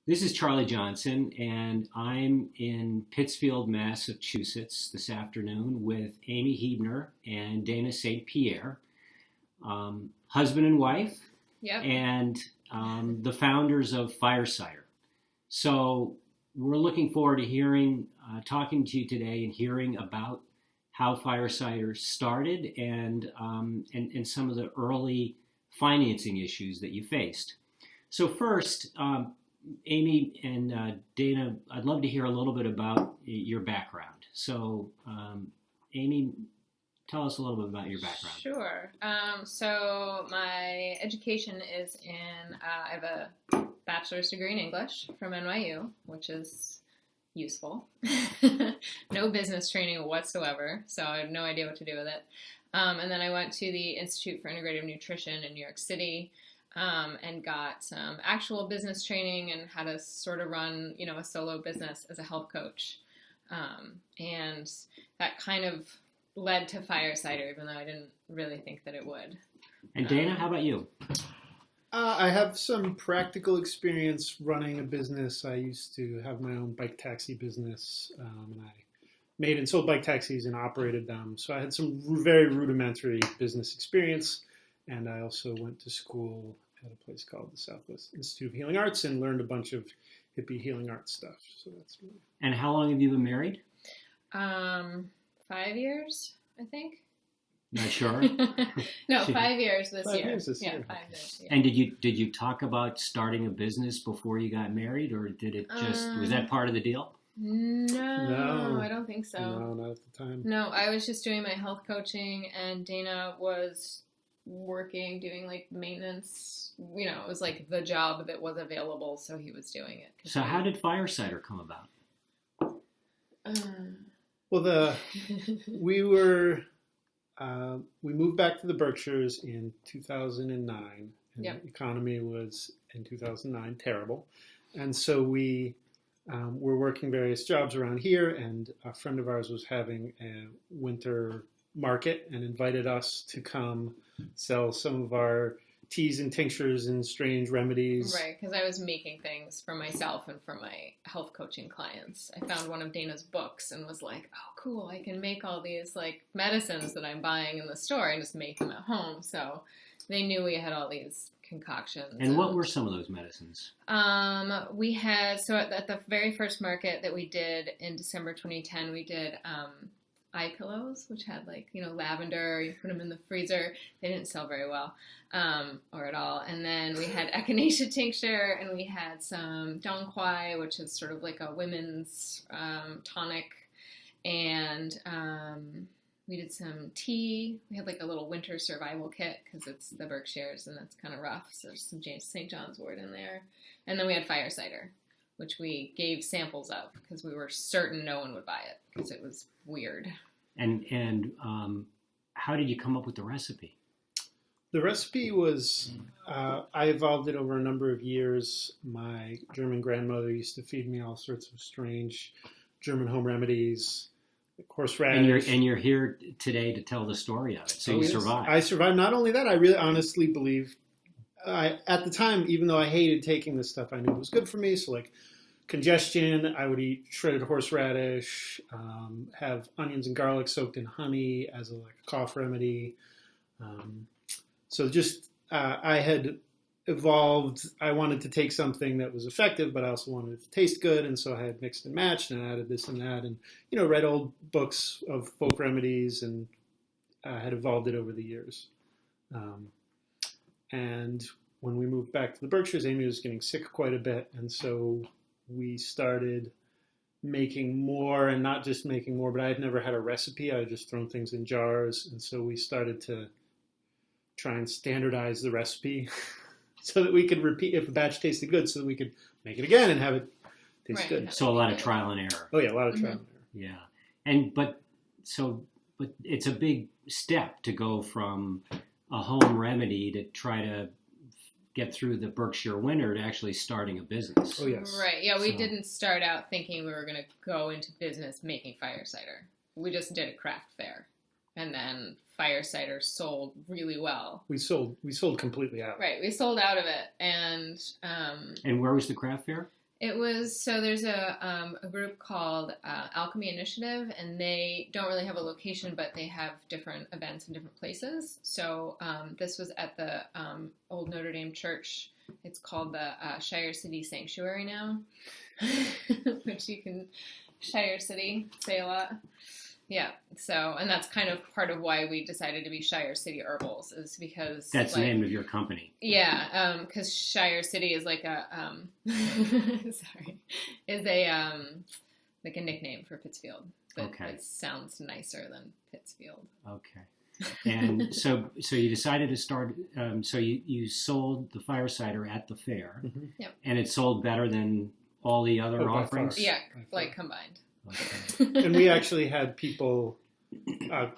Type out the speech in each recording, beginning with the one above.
This is Charlie Johnson, and I'm in Pittsfield, Massachusetts this afternoon with Amy Hebner and Dana St. Pierre, husband and wife, Yep. and the founders of Cider. So we're looking forward to talking to you today and hearing about how Cider started and some of the early financing issues that you faced. So first, Amy and Dana, I'd love to hear a little bit about your background. So, Amy, tell us a little bit about your background. Sure. So my education is I have a bachelor's degree in English from NYU, which is useful. No business training whatsoever, so I have no idea what to do with it. And then I went to the Institute for Integrative Nutrition in New York City. And got some actual business training and how to sort of run, a solo business as a health coach. And that kind of led to Cider, even though I didn't really think that it would. And Dana, how about you? I have some practical experience running a business. I used to have my own bike taxi business, and I made and sold bike taxis and operated them. So I had some very rudimentary business experience. And I also went to school at a place called the Southwest Institute of Healing Arts and learned a bunch of hippie healing arts stuff. So that's me. And how long have you been married? 5 years, I think. Not sure. No, 5 years this year. 5 years this year. 5 years. Yeah. And did you talk about starting a business before you got married, or did it was that part of the deal? No, I don't think so. No, not at the time. No, I was just doing my health coaching, and Dana was working, doing like maintenance. It was like the job that was available, so he was doing it. So how did Cider come about? Well, we moved back to the Berkshires in 2009, and Yep. the economy was in 2009 terrible, and so we were working various jobs around here, and a friend of ours was having a winter market and invited us to come sell some of our teas and tinctures and strange remedies. Right, because I was making things for myself and for my health coaching clients. I found one of Dana's books and was like, oh, cool, I can make all these like medicines that I'm buying in the store and just make them at home. So they knew we had all these concoctions. And what were some of those medicines? We had, so at the very first market that we did in December 2010, we did eye pillows, which had like, lavender, you put them in the freezer. They didn't sell very well, or at all. And then we had echinacea tincture, and we had some dong quai, which is sort of like a women's tonic. And we did some tea. We had like a little winter survival kit because it's the Berkshires and that's kind of rough. So there's some St. John's wort in there. And then we had Cider, which we gave samples of because we were certain no one would buy it because it was weird. And how did you come up with the recipe? The recipe was, I evolved it over a number of years. My German grandmother used to feed me all sorts of strange German home remedies, horseradish. And you're here today to tell the story of it. So you survived. I survived. Not only that, I really honestly believe, at the time, even though I hated taking this stuff, I knew it was good for me. So like congestion, I would eat shredded horseradish, have onions and garlic soaked in honey as a cough remedy. So just I had evolved. I wanted to take something that was effective, but I also wanted it to taste good, and so I had mixed and matched and added this and that, and read old books of folk remedies, and had evolved it over the years. And when we moved back to the Berkshires, Amy was getting sick quite a bit, and so we started making more, and not just making more, but I had never had a recipe. I had just thrown things in jars, and so we started to try and standardize the recipe so that we could repeat, if a batch tasted good, so that we could make it again and have it taste good. So a lot of trial and error. Oh yeah, a lot of trial and Yeah. error. But it's a big step to go from a home remedy to try to get through the Berkshire winter to actually starting a business. Oh yes. Right. Yeah, we didn't start out thinking we were going to go into business making Cider. We just did a craft fair. And then Cider sold really well. We sold completely out. Right. We sold out of it. And where was the craft fair? It was, so there's a group called Alchemy Initiative, and they don't really have a location, but they have different events in different places. So this was at the old Notre Dame Church. It's called the Shire City Sanctuary now, which you can, Shire City, say a lot. Yeah, so, and that's kind of part of why we decided to be Shire City Herbals, is because... That's the name of your company. Yeah, because Shire City is like a, sorry, is a, like a nickname for Pittsfield. But Okay. it sounds nicer than Pittsfield. Okay. And so you decided to start, so you sold the fire cider at the fair, Mm-hmm. Yep. and it sold better than all the other by offerings? far. Yeah, By far. like combined. Okay. And we actually had people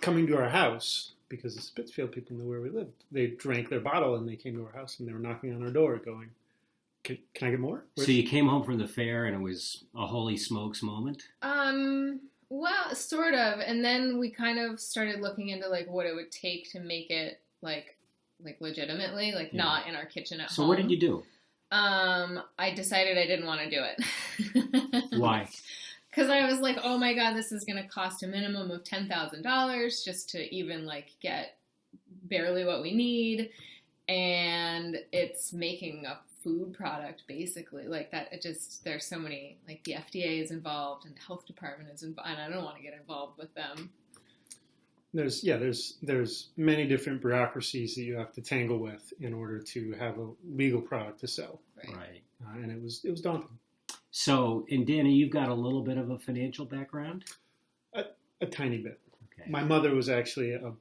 coming to our house because the Pittsfield people knew where we lived. They drank their bottle and they came to our house and they were knocking on our door going, can I get more? So you came home from the fair and it was a holy smokes moment? Well, sort of. And then we kind of started looking into like what it would take to make it like legitimately, like Yeah. not in our kitchen at home. So what did you do? I decided I didn't want to do it. Why? Because I was like, oh my God, this is going to cost a minimum of $10,000 just to even like get barely what we need. And it's making a food product basically like that. It just, there's so many, like the FDA is involved and the health department is involved, and I don't want to get involved with them. There's many different bureaucracies that you have to tangle with in order to have a legal product to sell. Right. And it was daunting. So, and Danny, you've got a little bit of a financial background? A tiny bit. Okay. My mother was actually a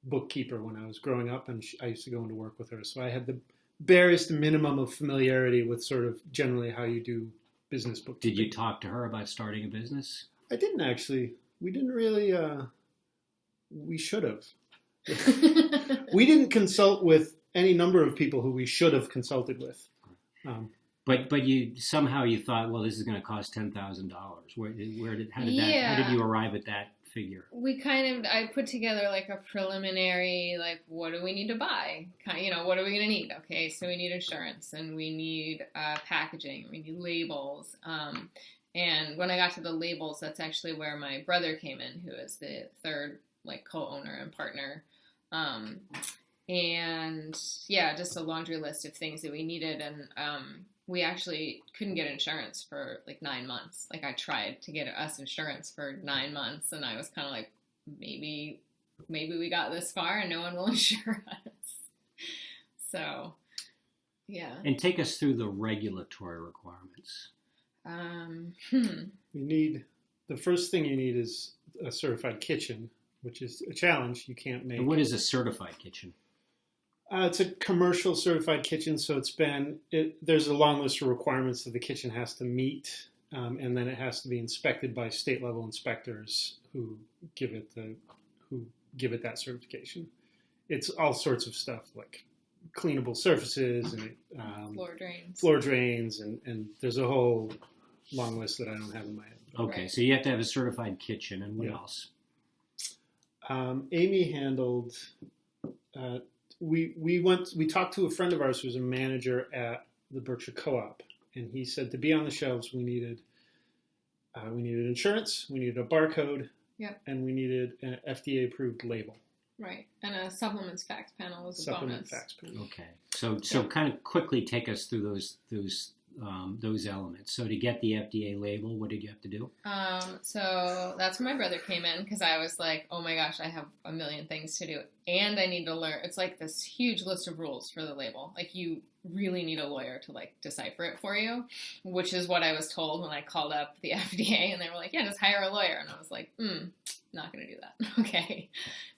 bookkeeper when I was growing up, and I used to go into work with her. So I had the barest minimum of familiarity with sort of generally how you do business bookkeeping. Did you talk to her about starting a business? I didn't actually. We didn't really. We should have. We didn't consult with any number of people who we should have consulted with. But you somehow you thought, well, this is going to cost $10,000. How did you arrive at that figure? I put together like a preliminary, like, what do we need to buy? What are we going to need? Okay, so we need insurance and we need packaging, we need labels. And when I got to the labels, that's actually where my brother came in, who is the third like co-owner and partner. And yeah, just a laundry list of things that we needed. And we actually couldn't get insurance for like 9 months. Like I tried to get us insurance for 9 months, and I was kind of like, maybe we got this far and no one will insure us. So, yeah. And take us through the regulatory requirements. The first thing you need is a certified kitchen, which is a challenge. You can't make. And what is a certified kitchen? It's a commercial certified kitchen, so there's a long list of requirements that the kitchen has to meet, and then it has to be inspected by state level inspectors who give it that certification. It's all sorts of stuff like cleanable surfaces and floor drains, and there's a whole long list that I don't have in my head. Okay, Right. so you have to have a certified kitchen, and what Yeah. else? Amy handled. We talked to a friend of ours who's a manager at the Berkshire Co-op, and he said to be on the shelves we needed insurance, we needed a barcode, Yep. and we needed an FDA approved label. Right. And a supplements facts panel was a Supplement bonus. fax panel. Okay, so kind of quickly take us through those elements. So to get the FDA label, what did you have to do? So that's where my brother came in, because I was like, oh my gosh, I have a million things to do and I need to learn. It's like this huge list of rules for the label. Like you really need a lawyer to like decipher it for you, which is what I was told when I called up the FDA, and they were like, yeah, just hire a lawyer. And I was like, not going to do that. Okay.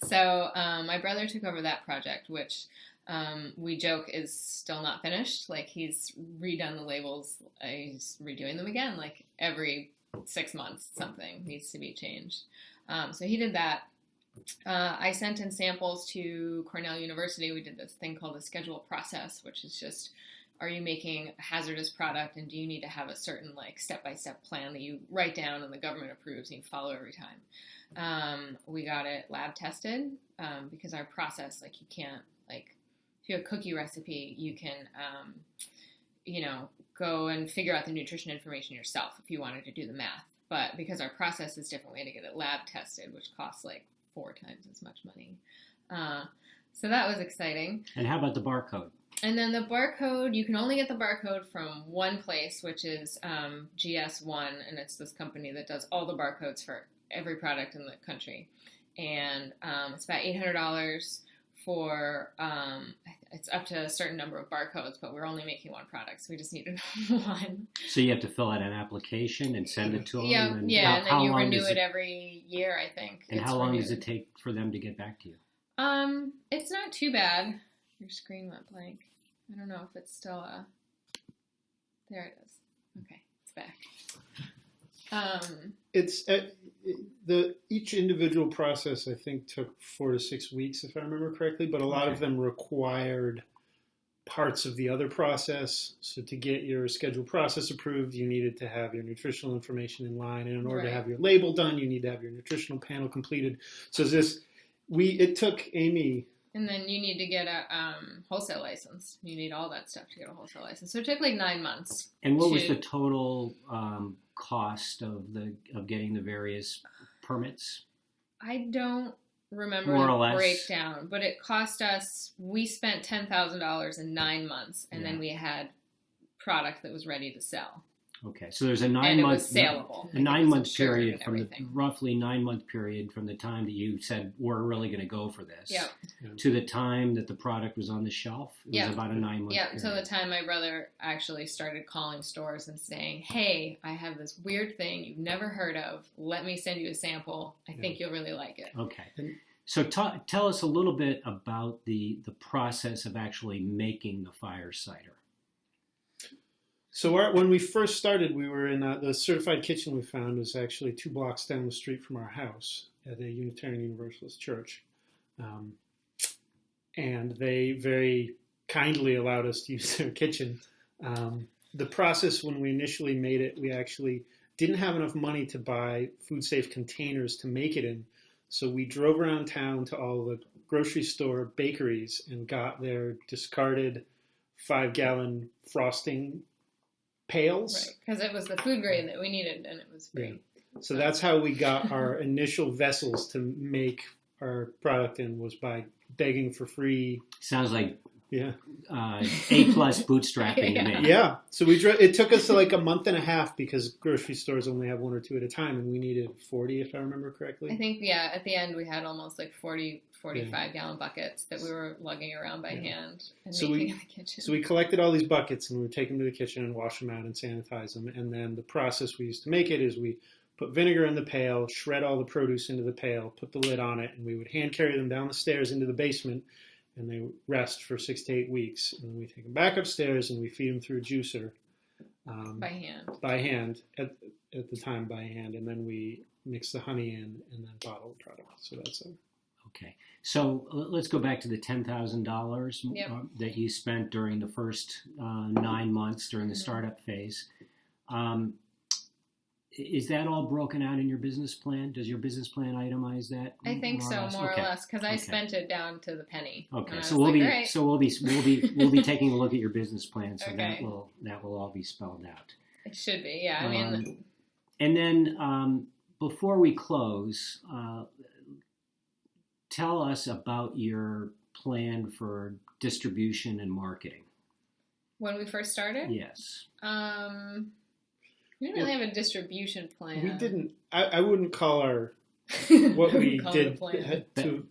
So my brother took over that project, which we joke is still not finished. Like he's redone the labels. He's redoing them again. Like every 6 months, something needs to be changed. So he did that. I sent in samples to Cornell University. We did this thing called the schedule process, which is just, are you making a hazardous product, and do you need to have a certain like step-by-step plan that you write down and the government approves and you follow every time. We got it lab tested because our process, like you can't, like if you have a cookie recipe, you can, go and figure out the nutrition information yourself if you wanted to do the math. But because our process is different, we had to get it lab tested, which costs like 4 times as much money. So that was exciting. And how about the barcode? And then the barcode, you can only get the barcode from one place, which is GS1, and it's this company that does all the barcodes for every product in the country. And it's about $800 for, it's up to a certain number of barcodes, but we're only making one product, so we just needed one. So you have to fill out an application and send it to them? Yeah, and and then you renew it it every year, I think. And how long does it take for them to get back to you? It's not too bad. Your screen went blank. I don't know if it's still there it is. Okay, it's back. It's each individual process I think took 4 to 6 weeks if I remember correctly, but a lot of them required parts of the other process. So to get your scheduled process approved, you needed to have your nutritional information in line, and in order to have your label done, you need to have your nutritional panel completed. So it took Amy. And then you need to get a wholesale license. You need all that stuff to get a wholesale license. So it took like 9 months. And what was the total cost of getting the various permits? I don't remember More or the less. breakdown, but it cost us. We spent $10,000 in 9 months, and then we had product that was ready to sell. Okay, so there's a 9 and month, it was saleable. a 9 month insured period and from the everything. roughly 9 month period from the time that you said we're really going to go for this, Yeah. to the time that the product was on the shelf. It was about a 9 month. Yeah, period. until the time my brother actually started calling stores and saying, "Hey, I have this weird thing you've never heard of. Let me send you a sample. I think you'll really like it." Okay. So tell us a little bit about the process of actually making the fire cider. So when we first started, we were in the certified kitchen we found was actually 2 blocks down the street from our house at a Unitarian Universalist church. And they very kindly allowed us to use their kitchen. The process when we initially made it, we actually didn't have enough money to buy food-safe containers to make it in. So we drove around town to all the grocery store bakeries and got their discarded 5-gallon frosting pails. Right, because it was the food grade that we needed, and it was free. Yeah. So that's how we got our initial vessels to make our product in, was by begging for free. Sounds like A+ bootstrapping to me. Yeah. So it took us like a month and a half because grocery stores only have 1 or 2 at a time, and we needed 40 if I remember correctly. I think, at the end we had almost like 45-gallon buckets that we were lugging around by hand and making in the kitchen. So we collected all these buckets and we would take them to the kitchen and wash them out and sanitize them. And then the process we used to make it is we put vinegar in the pail, shred all the produce into the pail, put the lid on it, and we would hand carry them down the stairs into the basement, and they rest for 6 to 8 weeks. And then we take them back upstairs and we feed them through a juicer. By hand. By hand, at the time by hand. And then we mix the honey in and then bottle the product. So that's it. Okay. So let's go back to the $10,000 that you spent during the first 9 months during the startup phase. Is that all broken out in your business plan? Does your business plan itemize that? I think so, more or less, because I spent it down to the penny. Okay, so we'll be taking a look at your business plan, so that will all be spelled out. It should be, yeah. I mean, and then before we close, tell us about your plan for distribution and marketing. When we first started? Yes. We didn't really have a distribution plan. We didn't. I wouldn't call what we did.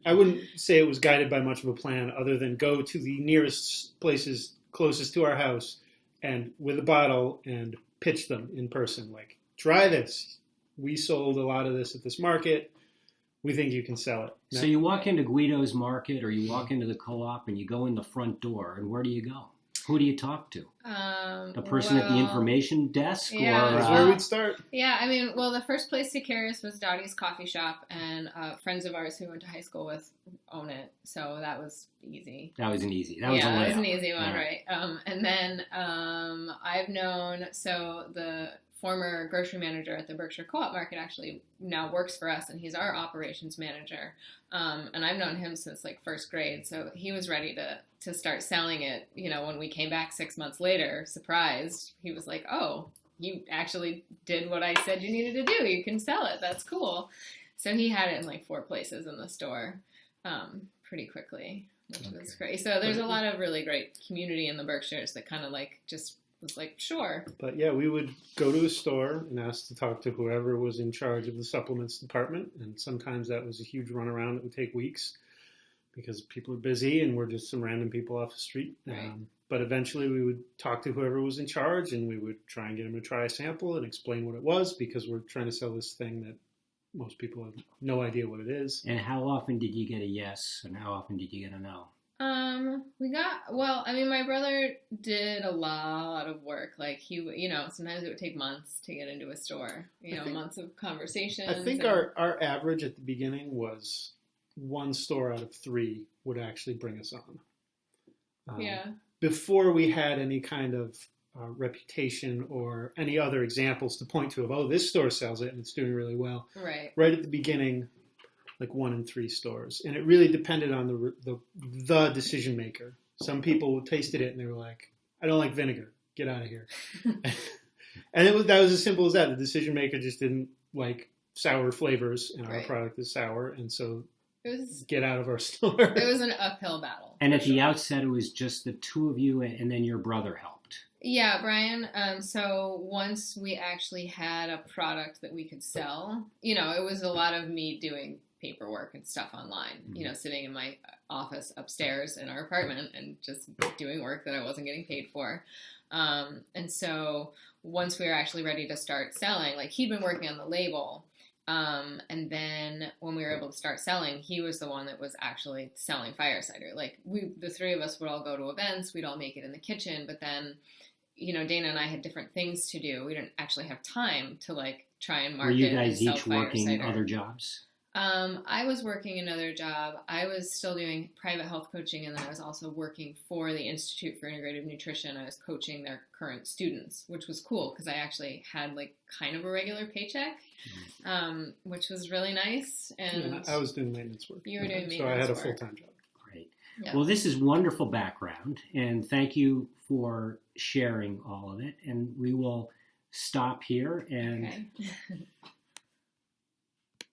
I wouldn't say it was guided by much of a plan, other than go to the nearest places closest to our house, and with a bottle and pitch them in person. Like, try this. We sold a lot of this at this market. We think you can sell it. So you walk into Guido's Market, or you walk into the co-op, and you go in the front door, and where do you go? Who do you talk to? The person at the information desk? Yeah, that's where we'd start. Yeah, I mean, well, the first place to carry us was Dottie's Coffee Shop, and friends of ours who we went to high school with own it, so that was easy. That was an easy one, that was an easy one, right? And then I've known, so the former grocery manager at the Berkshire Co-op Market actually now works for us, and he's our operations manager. And I've known him since like first grade, so he was ready to start selling it. You know, when we came back 6 months later, surprised, he was like, "Oh, you actually did what I said you needed to do. You can sell it. That's cool." So he had it in like 4 places in the store pretty quickly, which was great. So there's a lot of really great community in the Berkshires that kind of like just was like, sure. But yeah, we would go to a store and ask to talk to whoever was in charge of the supplements department. And sometimes that was a huge runaround. It would take weeks because people are busy and we're just some random people off the street. Right. But eventually we would talk to whoever was in charge and we would try and get them to try a sample and explain what it was, because we're trying to sell this thing that most people have no idea what it is. And how often did you get a yes, and how often did you get a no? My brother did a lot of work. Like sometimes it would take months to get into a store, months of conversations. I think our average at the beginning was 1 store out of 3 would actually bring us on. Before we had any kind of reputation or any other examples to point to of, oh, this store sells it and it's doing really well. Right at the beginning, like 1 in 3 stores. And it really depended on the decision maker. Some people tasted it and they were like, I don't like vinegar. Get out of here. And that was as simple as that. The decision maker just didn't like sour flavors, and our product is sour. And so get out of our store. It was an uphill battle. And at the outset, it was just the 2 of you, and then your brother helped. Yeah, Brian. So once we actually had a product that we could sell, it was a lot of me doing paperwork and stuff online, sitting in my office upstairs in our apartment and just doing work that I wasn't getting paid for. And so once we were actually ready to start selling, like he'd been working on the label. And then when we were able to start selling, he was the one that was actually selling fire cider. Like the 3 of us would all go to events, we'd all make it in the kitchen, but then, Dana and I had different things to do. We didn't actually have time to like try and market. Were you guys and sell each working cider. Other jobs? I was working another job. I was still doing private health coaching, and then I was also working for the Institute for Integrative Nutrition. I was coaching their current students, which was cool because I actually had like kind of a regular paycheck, which was really nice. And I was doing maintenance work. You were doing maintenance work. So I had a work. full-time job. Great. Yeah. Well, this is wonderful background, and thank you for sharing all of it. And we will stop here and